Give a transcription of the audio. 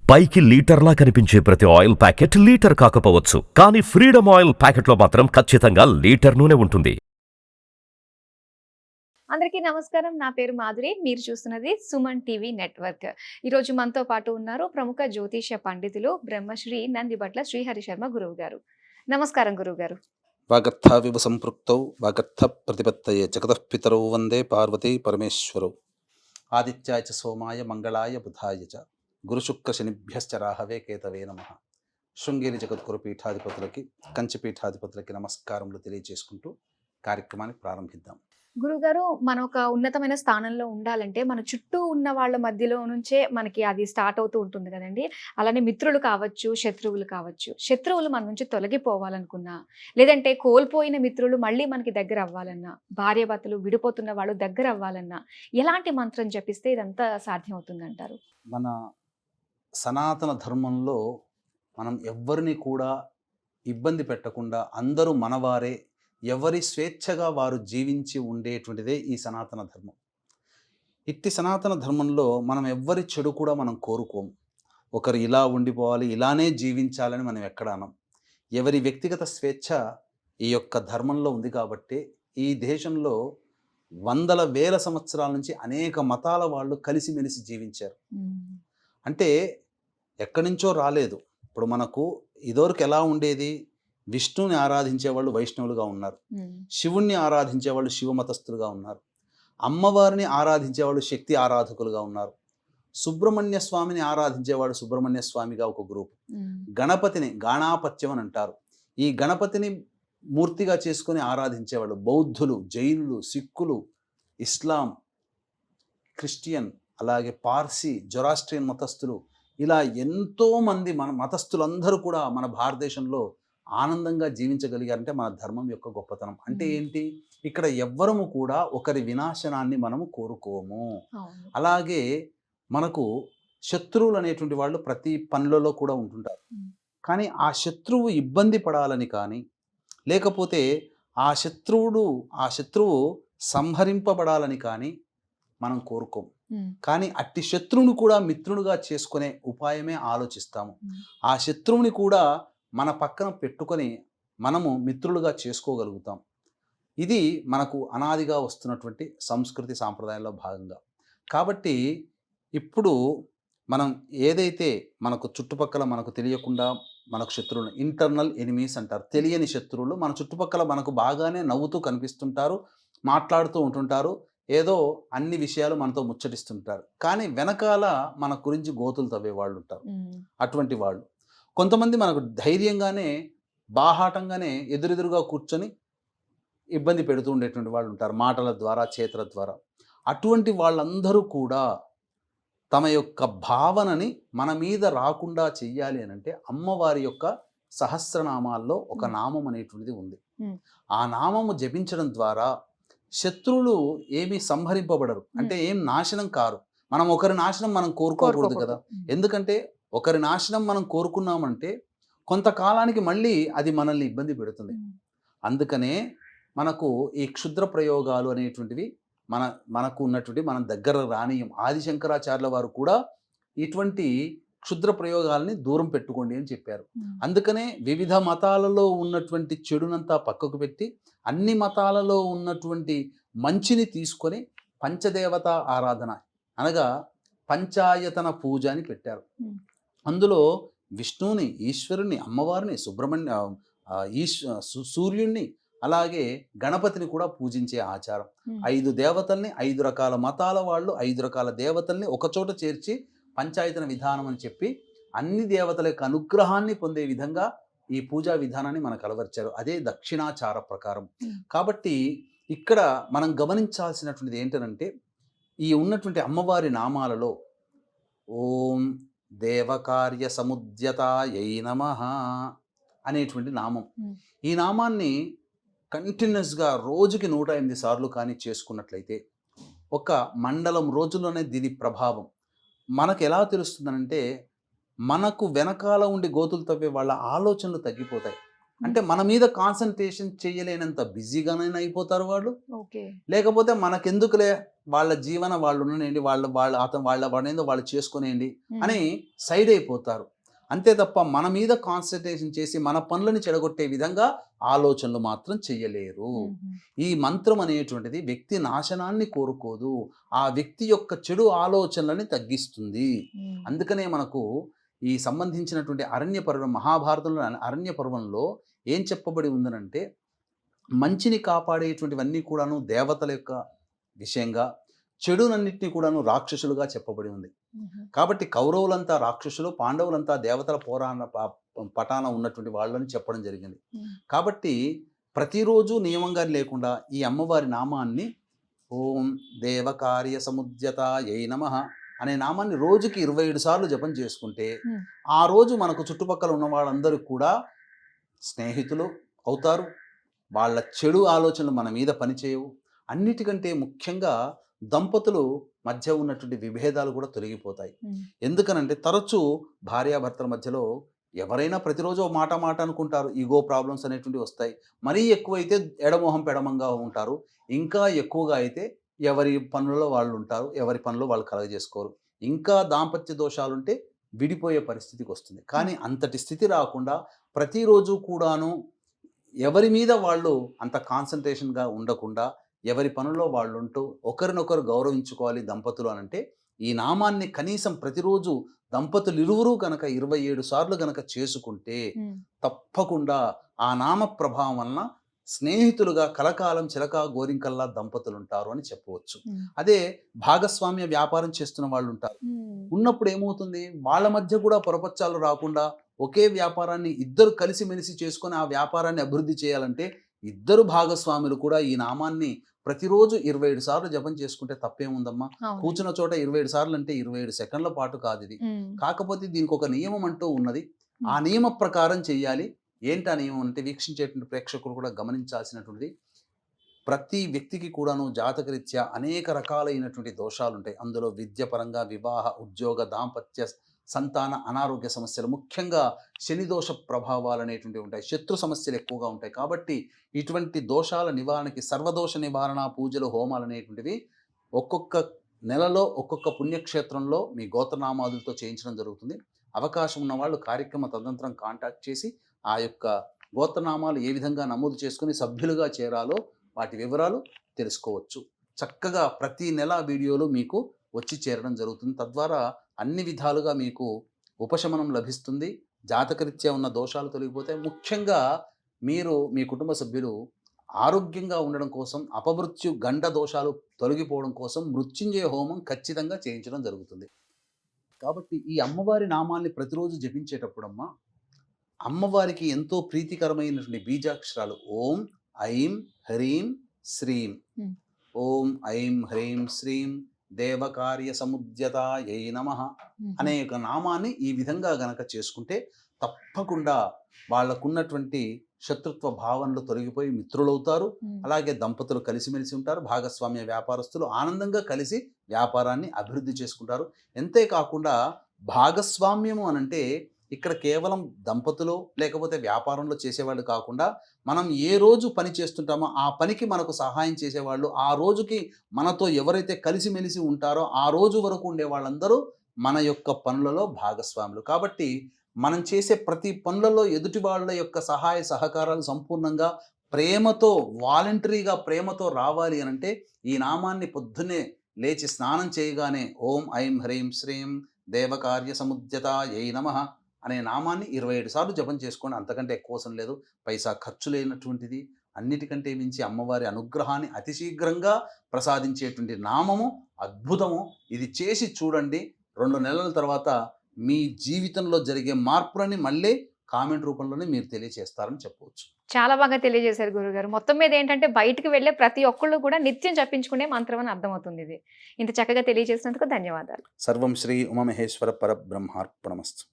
పైకి లీటర్లా కనిపించే ప్రతి ఆయిల్ ప్యాకెట్ లీటర్ కాకపోవచ్చు, కానీ ఫ్రీడమ్ ఆయిల్ ప్యాకెట్లో మాత్రం ఖచ్చితంగా లీటర్ నూనె ఉంటుంది. అందరికీ నమస్కారం. నా పేరు మాధురి. మీరు చూస్తున్నది సుమన్ టీవీ నెట్వర్క్. ఈరోజు మనతో పాటు ఉన్నారు ప్రముఖ జ్యోతిష పండితులు బ్రహ్మశ్రీ నందిబట్ల శ్రీహరి శర్మ గురువు గారు. నమస్కారం గురువు గారు. వాగర్థావివ సంపృక్తౌ వాగర్థ ప్రతిపత్తయే జగతః పితరౌ వందే పార్వతీ పరమేశ్వరౌ. ఆదిత్యాయ చ సోమాయ మంగళాయ బుధాయ చ గురుశుక్ర శనిభ్యశ్చ రాహవే కేతవే నమః. శృంగేరి జగద్గురు పీఠాధిపతులకి, కంచి పీఠాధిపతులకి నమస్కారములు తెలియజేసుకుంటూ కార్యక్రమాన్ని ప్రారంభిద్దాం. గురుగారు, మనం ఒక ఉన్నతమైన స్థానంలో ఉండాలంటే మన చుట్టూ ఉన్న వాళ్ళ మధ్యలో నుంచే మనకి అది స్టార్ట్ అవుతూ ఉంటుంది కదండి. అలానే మిత్రులు కావచ్చు, శత్రువులు కావచ్చు. శత్రువులు మన నుంచి తొలగిపోవాలనుకున్నా, లేదంటే కోల్పోయిన మిత్రులు మళ్ళీ మనకి దగ్గర అవ్వాలన్నా, భార్యాభర్తలు విడిపోతున్న వాళ్ళు దగ్గర అవ్వాలన్నా ఎలాంటి మంత్రం జపిస్తే ఇదంతా సాధ్యం అవుతుందంటారు? మన సనాతన ధర్మంలో మనం ఎవ్వరిని కూడా ఇబ్బంది పెట్టకుండా అందరూ మనవారే, ఎవరి స్వేచ్ఛగా వారు జీవించి ఉండేటువంటిదే ఈ సనాతన ధర్మం. ఇట్టి సనాతన ధర్మంలో మనం ఎవ్వరి చెడు కూడా మనం కోరుకోము. ఒకరు ఇలా ఉండిపోవాలి, ఇలానే జీవించాలని మనం ఎక్కడ అనం. ఎవరి వ్యక్తిగత స్వేచ్ఛ ఈ యొక్క ధర్మంలో ఉంది కాబట్టి ఈ దేశంలో వందల వేల సంవత్సరాల నుంచి అనేక మతాల వాళ్ళు కలిసిమెలిసి జీవించారు. అంటే ఎక్కడి నుంచో రాలేదు. ఇప్పుడు మనకు ఇదివరకు ఎలా ఉండేది? విష్ణుని ఆరాధించేవాళ్ళు వైష్ణవులుగా ఉన్నారు, శివుణ్ణి ఆరాధించేవాళ్ళు శివమతస్థులుగా ఉన్నారు, అమ్మవారిని ఆరాధించేవాళ్ళు శక్తి ఆరాధకులుగా ఉన్నారు, సుబ్రహ్మణ్య స్వామిని ఆరాధించేవాడు సుబ్రహ్మణ్య స్వామిగా ఒక గ్రూప్, గణపతిని గాణాపత్యం అని అంటారు, ఈ గణపతిని మూర్తిగా చేసుకొని ఆరాధించేవాళ్ళు బౌద్ధులు, జైనులు, సిక్కులు, ఇస్లాం, క్రిస్టియన్, అలాగే పార్సీ, జొరాస్ట్రియన్ మతస్థులు, ఇలా ఎంతోమంది మన మతస్థులందరూ కూడా మన భారతదేశంలో ఆనందంగా జీవించగలిగారంటే మన ధర్మం యొక్క గొప్పతనం. అంటే ఏంటి? ఇక్కడ ఎవ్వరము కూడా ఒకరి వినాశనాన్ని మనము కోరుకోము. అలాగే మనకు శత్రువులు అనేటువంటి వాళ్ళు ప్రతి పనులలో కూడా ఉంటుంటారు. కానీ ఆ శత్రువు ఇబ్బంది పడాలని కానీ, లేకపోతే ఆ శత్రువు సంహరింపబడాలని కానీ మనం కోరుకోము. కానీ అట్టి శత్రువుని కూడా మిత్రునిగా చేసుకునే ఉపాయమే ఆలోచిస్తాము. ఆ శత్రువుని కూడా మన పక్కన పెట్టుకొని మనము మిత్రులుగా చేసుకోగలుగుతాం. ఇది మనకు అనాదిగా వస్తున్నటువంటి సంస్కృతి సాంప్రదాయాల్లో భాగంగా. కాబట్టి ఇప్పుడు మనం ఏదైతే మనకు చుట్టుపక్కల మనకు తెలియకుండా మనకు శత్రువులు, ఇంటర్నల్ ఎనిమీస్ అంటారు, తెలియని శత్రువులు మన చుట్టుపక్కల మనకు బాగానే నవ్వుతూ కనిపిస్తుంటారు, మాట్లాడుతూ ఉంటుంటారు, ఏదో అన్ని విషయాలు మనతో ముచ్చటిస్తుంటారు, కానీ వెనకాల మన గురించి గోతులు తవ్వే వాళ్ళు ఉంటారు. అటువంటి వాళ్ళు కొంతమంది మనకు ధైర్యంగానే బాహాటంగానే ఎదురెదురుగా కూర్చొని ఇబ్బంది పెడుతూ ఉండేటువంటి వాళ్ళు ఉంటారు, మాటల ద్వారా చేతుల ద్వారా. అటువంటి వాళ్ళందరూ కూడా తమ యొక్క భావనని మన మీద రాకుండా చెయ్యాలి అని అంటే అమ్మవారి యొక్క సహస్రనామాల్లో ఒక నామం అనేటువంటిది ఉంది. ఆ నామము జపించడం ద్వారా శత్రువులు ఏమీ సంహరింపబడరు, అంటే ఏం నాశనం కారు. మనం ఒకరి నాశనం మనం కోరుకోకూడదు కదా. ఎందుకంటే ఒకరి నాశనం మనం కోరుకున్నామంటే కొంతకాలానికి మళ్ళీ అది మనల్ని ఇబ్బంది పెడుతుంది. అందుకనే మనకు ఈ క్షుద్ర ప్రయోగాలు అనేటువంటివి మనకు ఉన్నటువంటి మనం దగ్గర రానియం. ఆదిశంకరాచార్యుల వారు కూడా ఇటువంటి క్షుద్ర ప్రయోగాలని దూరం పెట్టుకోండి అని చెప్పారు. అందుకనే వివిధ మతాలలో ఉన్నటువంటి చెడునంతా పక్కకు పెట్టి అన్ని మతాలలో ఉన్నటువంటి మంచిని తీసుకొని పంచదేవత ఆరాధన అనగా పంచాయతన పూజ అని పెట్టారు. అందులో విష్ణువుని, ఈశ్వరుని, అమ్మవారిని, సూర్యుణ్ణి, అలాగే గణపతిని కూడా పూజించే ఆచారం. 5 దేవతల్ని, 5 రకాల మతాల వాళ్ళు 5 రకాల దేవతల్ని ఒకచోట చేర్చి పంచాయతన విధానం అని చెప్పి అన్ని దేవతల యొక్క అనుగ్రహాన్ని పొందే విధంగా ఈ పూజా విధానాన్ని మనకు అలవర్చారు. అదే దక్షిణాచార ప్రకారం. కాబట్టి ఇక్కడ మనం గమనించాల్సినటువంటిది ఏంటంటే ఈ ఉన్నటువంటి అమ్మవారి నామాలలో ఓం దేవకార్య సముద్యతాయై నమః అనేటువంటి నామం. ఈ నామాన్ని కంటిన్యూస్గా రోజుకి 108 సార్లు కానీ చేసుకున్నట్లయితే ఒక మండలం రోజుల్లోనే దీని ప్రభావం మనకు ఎలా తెలుస్తుందనంటే మనకు వెనకాల ఉండి గోతులు తవ్వే వాళ్ళ ఆలోచనలు తగ్గిపోతాయి. అంటే మన మీద కాన్సన్ట్రేషన్ చేయలేనంత బిజీగానైనా అయిపోతారు వాళ్ళు. ఓకే. లేకపోతే మనకెందుకులే వాళ్ళ జీవన వాళ్ళు ఉండనియండి, వాళ్ళ పనేందో వాళ్ళు చేసుకునేయండి అని సైడ్ అయిపోతారు. అంతే తప్ప మన మీద కాన్సన్ట్రేషన్ చేసి మన పనులను చెడగొట్టే విధంగా ఆలోచనలు మాత్రం చెయ్యలేరు. ఈ మంత్రం అనేటువంటిది వ్యక్తి నాశనాన్ని కోరుకోదు, ఆ వ్యక్తి యొక్క చెడు ఆలోచనలని తగ్గిస్తుంది. అందుకనే మనకు ఈ సంబంధించినటువంటి అరణ్య పర్వం, మహాభారతంలో అరణ్య పర్వంలో ఏం చెప్పబడి ఉందనంటే, మంచిని కాపాడేటువంటివన్నీ కూడాను దేవతల యొక్క విషయంగా, చెడునన్నింటినీ కూడాను రాక్షసులుగా చెప్పబడి ఉంది. కాబట్టి కౌరవులంతా రాక్షసులు, పాండవులంతా దేవతల పటాన ఉన్నటువంటి వాళ్ళని చెప్పడం జరిగింది. కాబట్టి ప్రతిరోజు నియమంగా లేకుండా ఈ అమ్మవారి నామాన్ని ఓం దేవకార్య సముద్యతాయై నమః అనే నామాన్ని రోజుకి 27 సార్లు జపం చేసుకుంటే ఆ రోజు మనకు చుట్టుపక్కల ఉన్న వాళ్ళందరూ కూడా స్నేహితులు అవుతారు. వాళ్ళ చెడు ఆలోచనలు మన మీద పనిచేయవు. అన్నిటికంటే ముఖ్యంగా దంపతులు మధ్య ఉన్నటువంటి విభేదాలు కూడా తొలగిపోతాయి. ఎందుకనంటే తరచూ భార్యాభర్తల మధ్యలో ఎవరైనా ప్రతిరోజు మాట అనుకుంటారు, ఈగో ప్రాబ్లమ్స్ అనేటువంటివి వస్తాయి. మరీ ఎక్కువైతే ఎడమొహం పెడమంగా ఉంటారు. ఇంకా ఎక్కువగా అయితే ఎవరి పనులలో వాళ్ళు ఉంటారు, ఎవరి పనులు వాళ్ళు కలగజేసుకోరు. ఇంకా దాంపత్య దోషాలుంటే విడిపోయే పరిస్థితికి వస్తుంది. కానీ అంతటి స్థితి రాకుండా ప్రతిరోజు కూడాను ఎవరి మీద వాళ్ళు అంత కాన్సన్ట్రేషన్గా ఉండకుండా ఎవరి పనుల్లో వాళ్ళు ఉంటూ ఒకరినొకరు గౌరవించుకోవాలి దంపతులు అనంటే, ఈ నామాన్ని కనీసం ప్రతిరోజు దంపతులు ఇరువురు కనుక 27 సార్లు కనుక చేసుకుంటే తప్పకుండా ఆ నామ ప్రభావం వలన స్నేహితులుగా కలకాలం చిలకా గోరింకల్లా దంపతులు ఉంటారు అని చెప్పవచ్చు. అదే భాగస్వామ్య వ్యాపారం చేస్తున్న వాళ్ళు ఉంటారు. ఉన్నప్పుడు ఏమవుతుంది, వాళ్ళ మధ్య కూడా పొరపచ్చాలు రాకుండా ఒకే వ్యాపారాన్ని ఇద్దరు కలిసిమెలిసి చేసుకొని ఆ వ్యాపారాన్ని అభివృద్ధి చేయాలంటే ఇద్దరు భాగస్వాములు కూడా ఈ నామాన్ని ప్రతిరోజు 27 సార్లు జపం చేసుకుంటే తప్పేముందమ్మా. కూర్చున్న చోట 27 సార్లు అంటే 27 సెకండ్ల పాటు కాదు ఇది. కాకపోతే దీనికి ఒక నియమం అంటూ ఉన్నది. ఆ నియమ ప్రకారం చెయ్యాలి. ఏంటి ఆ నియమం అంటే, వీక్షించేటువంటి ప్రేక్షకులు కూడా గమనించాల్సినటువంటిది, ప్రతి వ్యక్తికి కూడాను జాతకరీత్యా అనేక రకాలైనటువంటి దోషాలు ఉంటాయి. అందులో విద్యపరంగా, వివాహ, ఉద్యోగ, దాంపత్య, సంతాన, అనారోగ్య సమస్యలు, ముఖ్యంగా శని దోష ప్రభావాలు అనేటువంటివి ఉంటాయి. శత్రు సమస్యలు ఎక్కువగా ఉంటాయి. కాబట్టి ఇటువంటి దోషాల నివారణకి సర్వదోష నివారణ పూజలు, హోమాలు అనేటువంటివి ఒక్కొక్క నెలలో ఒక్కొక్క పుణ్యక్షేత్రంలో మీ గోత్రనామాదులతో చేయించడం జరుగుతుంది. అవకాశం ఉన్న వాళ్ళు కార్యక్రమ తదనంతరం కాంటాక్ట్ చేసి ఆ యొక్క గోత్రనామాలు ఏ విధంగా నమోదు చేసుకుని సభ్యులుగా చేరాలో వాటి వివరాలు తెలుసుకోవచ్చు. చక్కగా ప్రతి నెల వీడియోలు మీకు వచ్చి చేరడం జరుగుతుంది. తద్వారా అన్ని విధాలుగా మీకు ఉపశమనం లభిస్తుంది. జాతకరీత్యా ఉన్న దోషాలు తొలగిపోతాయి. ముఖ్యంగా మీరు, మీ కుటుంబ సభ్యులు ఆరోగ్యంగా ఉండడం కోసం, అపమృత్యు గండ దోషాలు తొలగిపోవడం కోసం మృత్యుంజయ హోమం ఖచ్చితంగా చేయించడం జరుగుతుంది. కాబట్టి ఈ అమ్మవారి నామాన్ని ప్రతిరోజు జపించేటప్పుడమ్మా, అమ్మవారికి ఎంతో ప్రీతికరమైనటువంటి బీజాక్షరాలు ఓం ఐం హ్రీం శ్రీం, ఓం ఐం హ్రీం శ్రీం దేవకార్య సముద్యతాయై నమః అనే ఒక నామాన్ని ఈ విధంగా గనక చేసుకుంటే తప్పకుండా వాళ్ళకున్నటువంటి శత్రుత్వ భావనలు తొలగిపోయి మిత్రులవుతారు. అలాగే దంపతులు కలిసిమెలిసి ఉంటారు. భాగస్వామ్య వ్యాపారస్తులు ఆనందంగా కలిసి వ్యాపారాన్ని అభివృద్ధి చేసుకుంటారు. ఎంతేకాకుండా భాగస్వామ్యము అనంటే ఇక్కడ కేవలం దంపతులు లేకపోతే వ్యాపారంలో చేసేవాళ్ళు కాకుండా, మనం ఏ రోజు పని చేస్తుంటామో ఆ పనికి మనకు సహాయం చేసేవాళ్ళు, ఆ రోజుకి మనతో ఎవరైతే కలిసిమెలిసి ఉంటారో ఆ రోజు వరకు ఉండే వాళ్ళందరూ మన యొక్క పనులలో భాగస్వాములు. కాబట్టి మనం చేసే ప్రతి పనులలో ఎదుటి వాళ్ళ యొక్క సహాయ సహకారాలు సంపూర్ణంగా ప్రేమతో, వాలంటరీగా ప్రేమతో రావాలి అనంటే ఈ నామాన్ని పొద్దున్నే లేచి స్నానం చేయగానే ఓం ఐం హ్రీం శ్రీం దేవకార్య సముద్యతాయై నమః అనే నామాన్ని 27 సార్లు జపం చేసుకోండి. అంతకంటే ఎక్కువ అవసరం లేదు. పైసా ఖర్చు లేనటువంటిది. అన్నిటికంటే మించి అమ్మవారి అనుగ్రహాన్ని అతి శీఘ్రంగా ప్రసాదించేటువంటి నామము, అద్భుతము. ఇది చేసి చూడండి. 2 నెలల తర్వాత మీ జీవితంలో జరిగే మార్పులని మళ్ళీ కామెంట్ రూపంలోనే మీరు తెలియజేస్తారని చెప్పవచ్చు. చాలా బాగా తెలియజేశారు గురుగారు. మొత్తం మీద ఏంటంటే బయటికి వెళ్ళే ప్రతి ఒక్కళ్ళు కూడా నిత్యం జపించుకునే మంత్రం అని అర్థమవుతుంది ఇది. ఇంత చక్కగా తెలియజేసినందుకు ధన్యవాదాలు. సర్వం శ్రీ ఉమామహేశ్వర పరబ్రహ్మార్పణమస్తు.